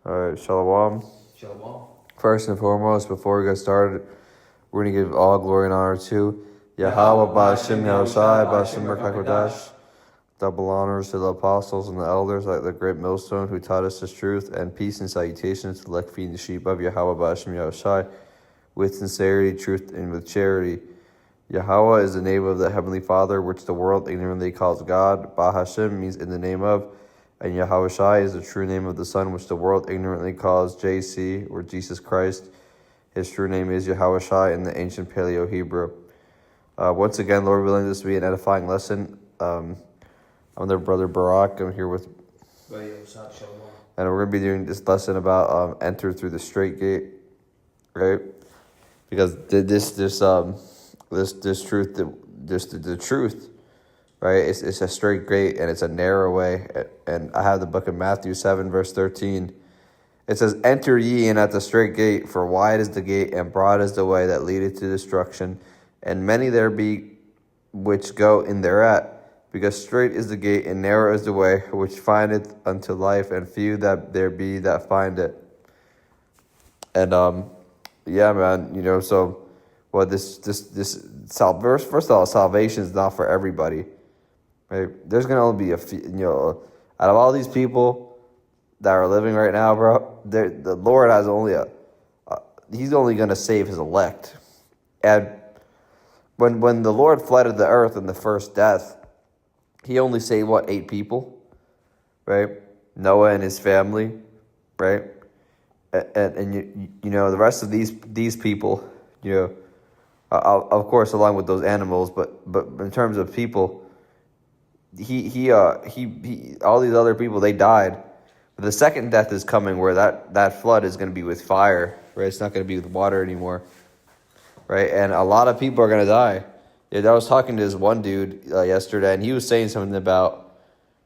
All right, Shalom. Shalom. First and foremost, before we get started, we're going to give all glory and honor to Yahweh, Yahweh, Ba'ashem Yahushua, Yahushai, Ba'ashem Ba'ashem Merkakodash. Merkakodash. Double honors to the apostles and the elders, like the great millstone who taught us this truth, and peace and salutations to the elect feet and the sheep of Yahweh, Ba'ashem Yahushai, with sincerity, truth, and with charity. Yahweh is the name of the Heavenly Father, which the world ignorantly calls God. Bahashem means in the name of, and Yahushai is the true name of the Son, which the world ignorantly calls JC, or Jesus Christ. His true name is Yahushai in the ancient Paleo-Hebrew. Once again, Lord willing, this will be an edifying lesson. I'm their brother Barak. I'm here with, and we're going to be doing this lesson about enter through the straight gate, right? Because this truth, the truth, right? It's a straight gate and it's a narrow way. And I have the book of Matthew 7, verse 13. It says, "Enter ye in at the straight gate, for wide is the gate and broad is the way that leadeth to destruction, and many there be which go in thereat. Because straight is the gate and narrow is the way which findeth unto life, and few that there be that find it." And yeah, man, so well, first of all, salvation is not for everybody, right? There's gonna only be a few, out of all these people that are living right now, bro. The Lord has He's only gonna save His elect. And when the Lord flooded the earth in the first death, He only saved 8 people, right? Noah and his family, right? And the rest of these people, of course, along with those animals, but in terms of people, he all these other people, they died. But the second death is coming, where that flood is going to be with fire, right? It's not going to be with water anymore, right? And a lot of people are going to die. Yeah, I was talking to this one dude yesterday, and he was saying something about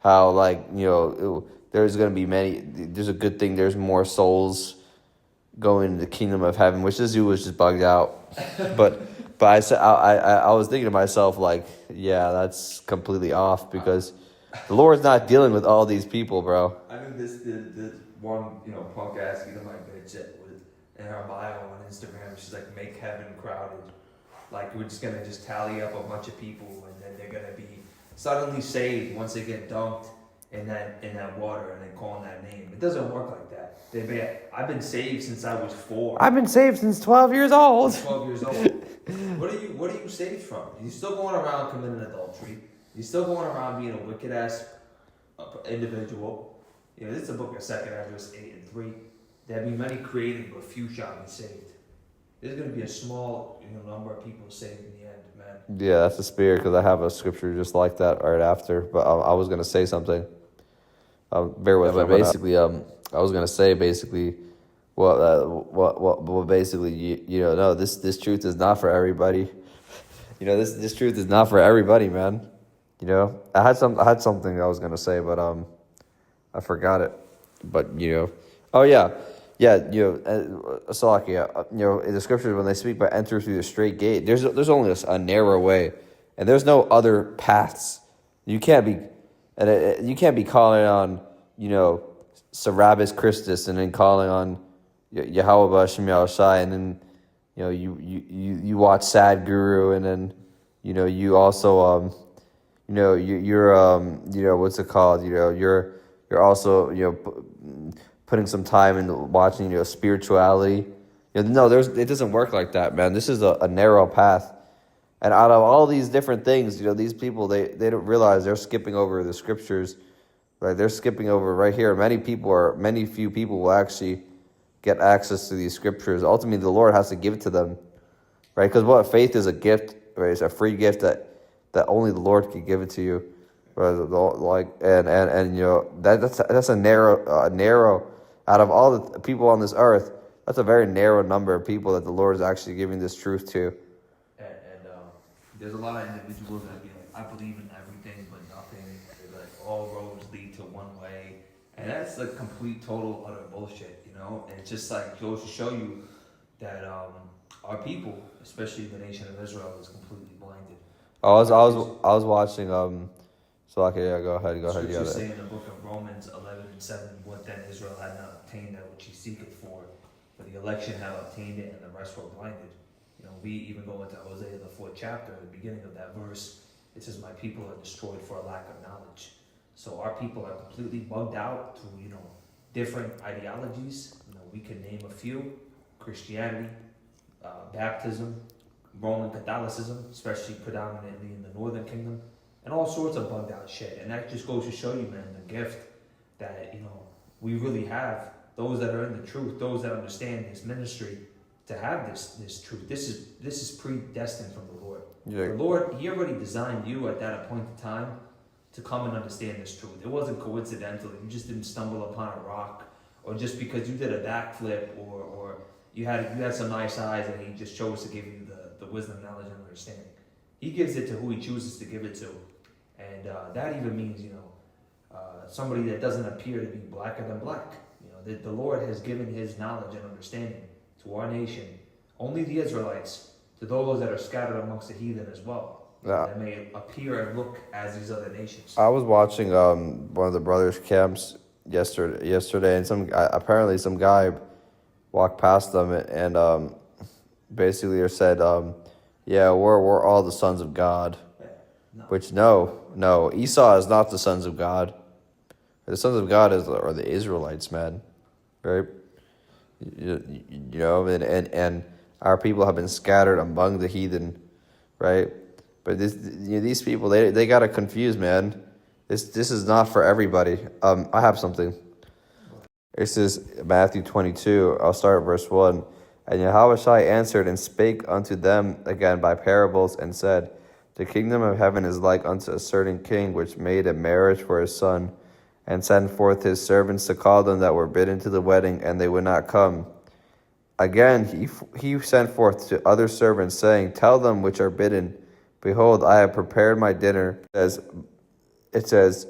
how, there's going to be there's a good thing, there's more souls going into the kingdom of heaven, which this dude was just bugged out. But I was thinking to myself, yeah, that's completely off, because the Lord's not dealing with all these people, bro. I mean, this one, punk ass, my bitch in her bio on Instagram, she's like, "Make heaven crowded." Like, we're just gonna tally up a bunch of people, and then they're gonna be suddenly saved once they get dunked in that water and then calling that name. It doesn't work like that. I've been saved since I was 4. I've been saved since 12 years old. 12 years old. What are you saved from? You're still going around committing adultery. You're still going around being a wicked ass individual. This is the book of 2nd Ezra 8:3. There be many created, but few shall be saved. There's going to be a small number of people saved in the end, man. Yeah, that's the spirit, because I have a scripture just like that right after. But I was going to say something. Bear with me. But basically, I was going to say basically, basically, no, this truth is not for everybody. This truth is not for everybody, man. I had something I was going to say, but I forgot it. But oh yeah. Yeah, Salakia, in the scriptures, when they speak about enter through the straight gate, there's only a narrow way, and there's no other paths. You can't be calling on, Sarabis Christus, and then calling on Yahweh B'Shem Yahushai, and then you watch Sad Guru, and then you also you're what's it called? You're also putting some time into watching, spirituality. No, it doesn't work like that, man. This is a narrow path. And out of all these different things, these people, they don't realize they're skipping over the scriptures. Right? They're skipping over right here. Many few people will actually get access to these scriptures. Ultimately, the Lord has to give it to them. Right? Because faith is a gift, right? It's a free gift that only the Lord can give it to you. Right? That's a narrow, out of all the people on this earth, that's a very narrow number of people that the Lord is actually giving this truth to. And there's a lot of individuals that be like, "I believe in everything but nothing." They're like, "All roads lead to one way," and that's like complete, total, utter bullshit, And it's just like goes to show you that our people, especially the nation of Israel, is completely blinded. I was watching So okay, yeah, go ahead. You got Scriptures say it. in the book of Romans 11:7, what then Israel had not obtained that which he seeketh for the election have obtained it, and the rest were blinded. We even go into Hosea, the 4th chapter, the beginning of that verse, it says, my people are destroyed for a lack of knowledge. So our people are completely bugged out through, different ideologies. We can name a few: Christianity, baptism, Roman Catholicism, especially predominantly in the Northern Kingdom, and all sorts of bugged out shit. And that just goes to show you, man, the gift that, we really have. Those that are in the truth, those that understand this ministry, to have this truth. This is predestined from the Lord. Yeah. The Lord, He already designed you at that appointed time to come and understand this truth. It wasn't coincidental. You just didn't stumble upon a rock, or just because you did a backflip, or you had some nice eyes and He just chose to give you the wisdom, knowledge, and understanding. He gives it to who He chooses to give it to, and that even means somebody that doesn't appear to be blacker than black. The Lord has given His knowledge and understanding to our nation, only the Israelites, to those that are scattered amongst the heathen as well, that may appear and look as these other nations. I was watching one of the brothers' camps yesterday, and apparently some guy walked past them and basically said, "Yeah, we're all the sons of God," No. which no, Esau is not the sons of God. The sons of God are the Israelites, man, right? And our people have been scattered among the heathen, right? But these people, they got it confused, man. This is not for everybody. I have something. This is Matthew 22. I'll start at verse 1. And Yahushua answered and spake unto them again by parables, and said, the kingdom of heaven is like unto a certain king, which made a marriage for his son, and sent forth his servants to call them that were bidden to the wedding, and they would not come. Again he sent forth to other servants, saying, tell them which are bidden, behold, I have prepared my dinner. It says,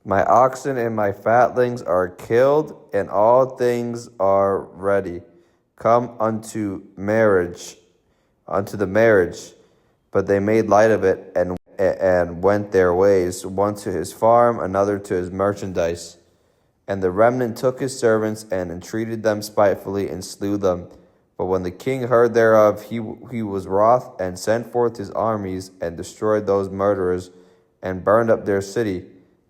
my oxen and my fatlings are killed, and all things are ready. Come unto the marriage. But they made light of it, and went their ways, one to his farm, another to his merchandise. And the remnant took his servants, and entreated them spitefully, and slew them. But when the king heard thereof, he was wroth, and sent forth his armies, and destroyed those murderers, and burned up their city.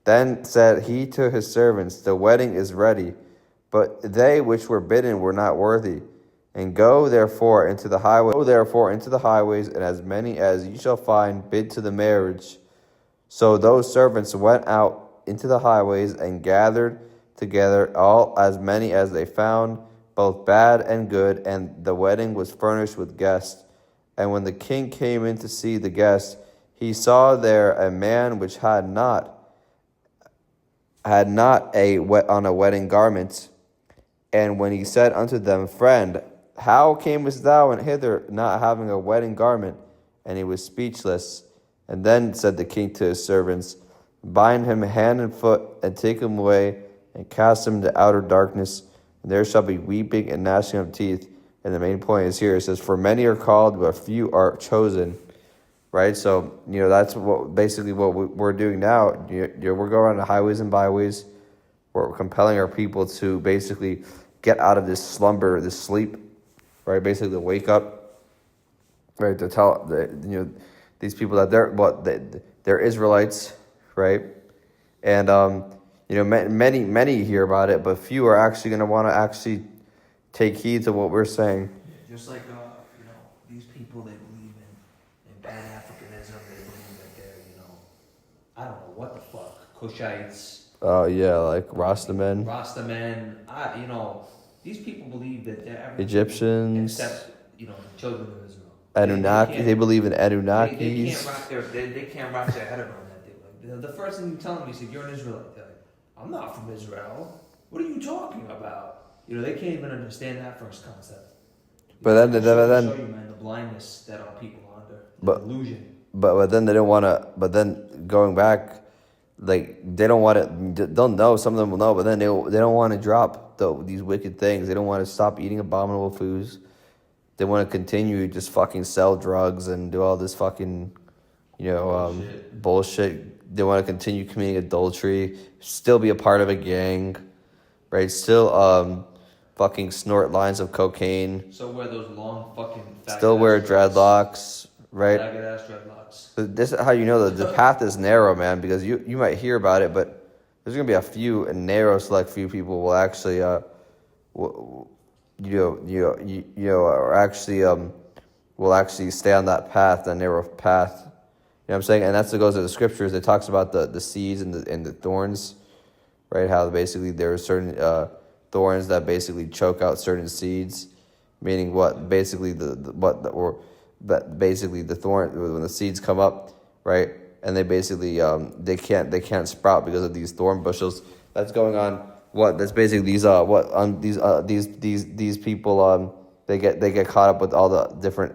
Then said he to his servants, the wedding is ready, but they which were bidden were not worthy. And go therefore into the highways, and as many as ye shall find, bid to the marriage. So those servants went out into the highways, and gathered together all as many as they found, both bad and good, and the wedding was furnished with guests. And when the king came in to see the guests, he saw there a man which had not on a wedding garment. And when he said unto them, friend, how camest thou in hither, not having a wedding garment? And he was speechless. And then said the king to his servants, bind him hand and foot, and take him away, and cast him into outer darkness. And there shall be weeping and gnashing of teeth. And the main point is here, it says, for many are called, but few are chosen. Right? So, that's what we're doing now. We're going on the highways and byways. We're compelling our people to basically get out of this slumber, this sleep, right? Basically to wake up, right? To tell these people that they're Israelites, right? And many hear about it, but few are actually going to want to actually take heed to what we're saying. Just like these people, they believe in bad Africanism. They believe that they're I don't know what the fuck, Cushites. Oh yeah, like Rastamen. These people believe that they're everything Egyptians, except the children of Israel. Anunnaki. They believe in Anunnakis. They can't wrap their head around that thing. The first thing you tell them, you say, you're an Israelite. They're like, I'm not from Israel. What are you talking about? They can't even understand that first concept. But then show you, man, the blindness that our people are under, the illusion. But then they don't want to. But then going back, like they don't want to. They'll know. Some of them will know. But then they don't want to drop these wicked things. They don't want to stop eating abominable foods. They want to continue just fucking sell drugs and do all this fucking, bullshit, they want to continue committing adultery, still be a part of a gang, right? Still fucking snort lines of cocaine. So wear those long fucking Still wear dreadlocks, right? Ragged ass dreadlocks. But this is how you know that the path is narrow, man, because you might hear about it, but there's gonna be a narrow select few people will actually or actually will actually stay on that path, that narrow path. You know what I'm saying? And that's what goes to the scriptures. It talks about the seeds and the thorns, right? How basically there are certain thorns that basically choke out certain seeds, meaning what? Basically basically the thorn, when the seeds come up, right? And they basically they can't sprout because of these thorn bushes. That's going on. What? That's basically these people they get caught up with all the different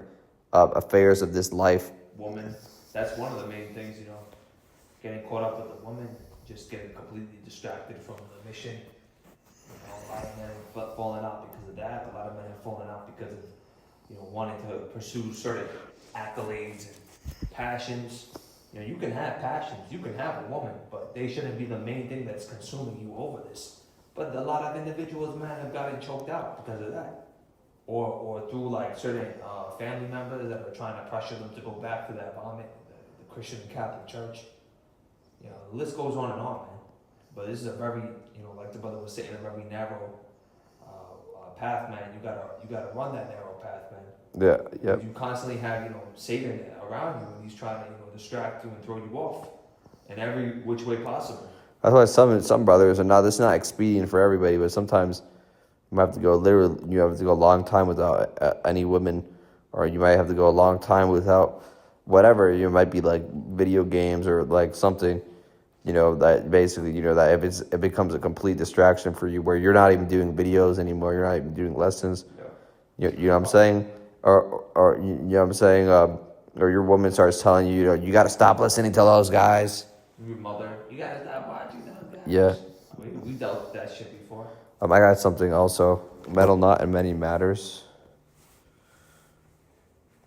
affairs of this life. Woman. That's one of the main things, getting caught up with a woman, just getting completely distracted from the mission. A lot of men have fallen out because of that. A lot of men have fallen out because of wanting to pursue certain accolades and passions. You can have passions, you can have a woman, but they shouldn't be the main thing that's consuming you over this. But a lot of individuals, man, have gotten choked out because of that. Or through like certain family members that are trying to pressure them to go back to that vomit, the Christian and Catholic Church. The list goes on and on, man. But this is a very, like the brother was saying, a very narrow path, man. You gotta run that narrow path, man. Yeah. You constantly have, Satan around you, and he's trying to, distract you and throw you off in every which way possible. That's why some brothers are not. This is not expedient for everybody, but sometimes you might have to go a long time without any women, or you might have to go a long time without whatever. You might be like video games or like something. That basically, that if it becomes a complete distraction for you, where you're not even doing videos anymore, you're not even doing lessons. Yeah. You know what I'm saying? Or you know what I'm saying? Or your woman starts telling you, you got to stop listening to those guys. Your mother, you got to stop watching those guys. Yeah. We dealt with that shit before. I got something also. Meddle not in many matters.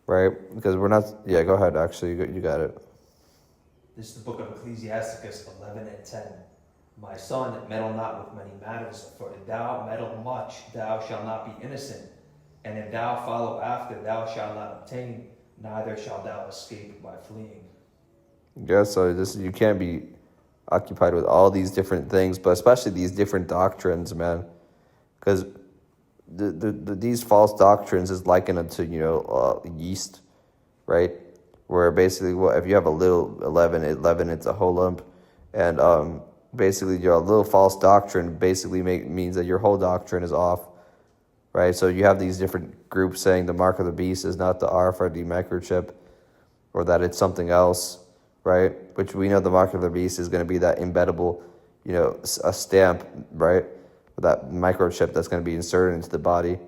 Right? Because we're not... Yeah, go ahead, actually. You got it. This is the book of Ecclesiasticus 11 and 10. My son, meddle not with many matters, for if thou meddle much, thou shalt not be innocent. And if thou follow after, thou shalt not obtain, neither shalt thou escape by fleeing. Yeah, so you can't be occupied with all these different things, but especially these different doctrines, man. Because these false doctrines is likened to, yeast, right? Where basically, if you have a little leaven, it's a whole lump. And basically, a little false doctrine basically means that your whole doctrine is off, right? So you have these different groups saying the mark of the beast is not the RFID microchip, or that it's something else, right? Which we know the mark of the beast is going to be that embeddable, a stamp, right? That microchip that's going to be inserted into the body,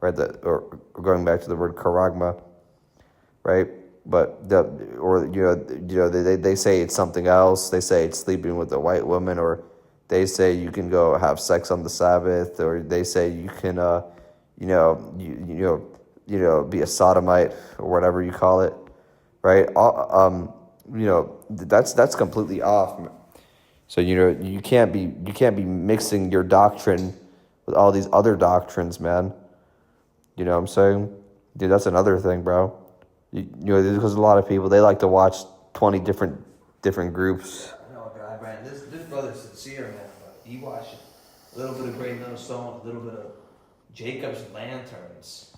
right? Or going back to the word charagma, right? But they say it's something else. They say it's sleeping with a white woman, or they say you can go have sex on the Sabbath, or they say you can be a sodomite or whatever you call it, right? That's completely off. So you can't be mixing your doctrine with all these other doctrines, man. You know what I'm saying? Dude, that's another thing, bro. Because a lot of people, they like to watch 20 different groups. I know, God, man. This brother's sincere, man. But he watched a little bit of Great Millstone, a little bit of Jacob's Lanterns.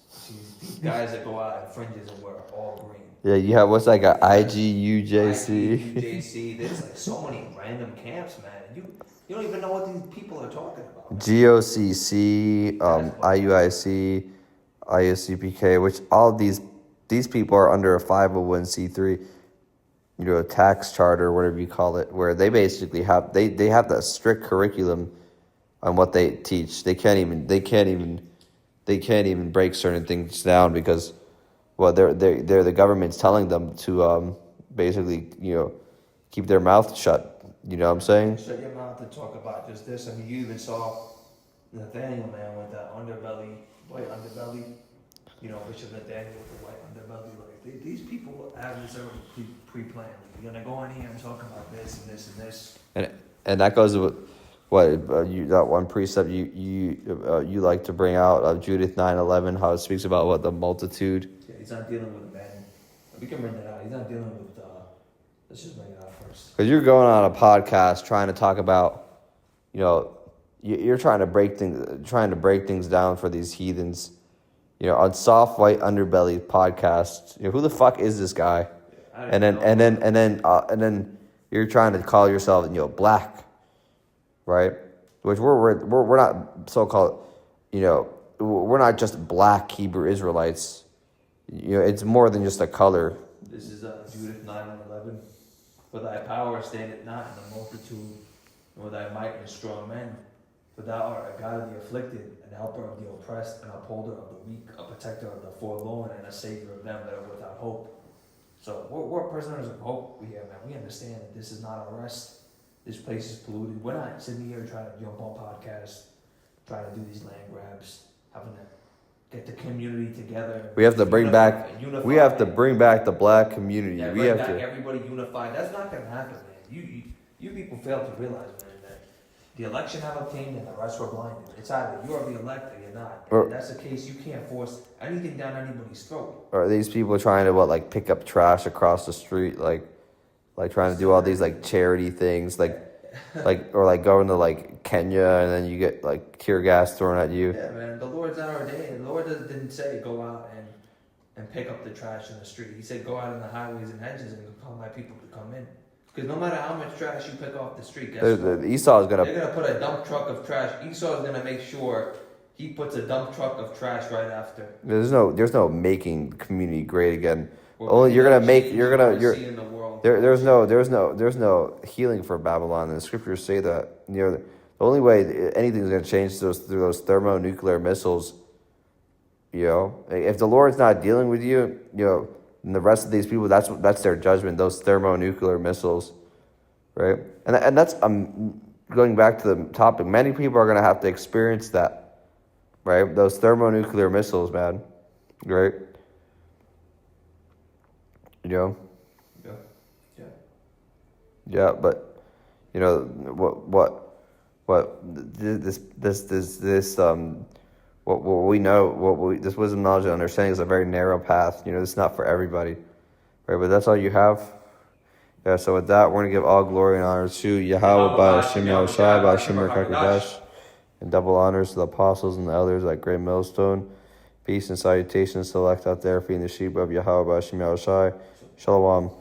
These guys that go out in fringes and wear all green. Yeah, you have, what's that guy? IGUJC. IGUJC. There's like so many random camps, man. You don't even know what these people are talking about. GOCC, IUIC, ISCPK, which all these people are under a 501c3, a tax charter, whatever you call it, where they basically have they have that strict curriculum on what they teach. They can't even break certain things down because, well, they're the government's telling them to basically keep their mouth shut. You know what I'm saying? Shut your mouth and talk about just this. You even saw Nathaniel, man, with that white underbelly. Bishop Nathaniel with the white underbelly. Like these people have this already pre-planned. Like, you're gonna go in here and talk about this and this and this. And that goes with what that one precept you like to bring out of Judith 9:11, how it speaks about what the multitude. Yeah, he's not dealing with men. We can bring that out. He's not dealing with. Let's just bring it out first. Because you're going on a podcast trying to talk about, you're trying to break things down for these heathens, on Soft White Underbelly podcast. Who the fuck is this guy? And then you're trying to call yourself, black, right? Which we're not so-called, we're not just black Hebrew Israelites. It's more than just a color. This is Judith 9:11. For thy power standeth not in the multitude, nor thy might in strong men. For thou art a God of the afflicted, an helper of the oppressed, an upholder of the weak, a protector of the forlorn, and a savior of them that are without hope. So we're prisoners of hope here, man. We understand that this is not our rest. This place is polluted. We're not sitting here trying to jump on podcasts, trying to do these land grabs, having to get the community together. We have to bring back. We have to bring back the black community. Yeah, we have back to. Everybody unified. That's not going to happen, man. You people fail to realize, man, that the election have obtained and the rest were blinded. It's either you are the elect or you're not. And if that's the case, you can't force anything down anybody's throat. Or are these people trying to pick up trash across the street, like trying to do all these charity things, or going to Kenya and then you get tear gas thrown at you. Yeah, man. The Lord's not ordained. The Lord didn't say go out and pick up the trash in the street. He said go out in the highways and hedges and compel my people to come in. Because no matter how much trash you pick off the street, guess what? Esau is gonna. They're gonna put a dump truck of trash. Esau is gonna make sure he puts a dump truck of trash right after. There's no making the community great again. Only you're gonna make there's no healing for Babylon, and the scriptures say that the only way anything's gonna change is through those thermonuclear missiles. If the Lord's not dealing with you, and the rest of these people, that's their judgment. Those thermonuclear missiles, right? And that's going back to the topic. Many people are gonna have to experience that, right? Those thermonuclear missiles, man, right? Yeah. Yeah, but what we know, this wisdom, knowledge, and understanding is a very narrow path. It's not for everybody, right? But that's all you have. Yeah. So with that, we're gonna give all glory and honor to Yahweh, by Hashem Yahushai, by Hashem Rekakodesh, and double honors to the apostles and the elders at Great Millstone. Peace and salutations select out there, feeding the sheep of Yahweh, by Hashem Yahushai. Shalom.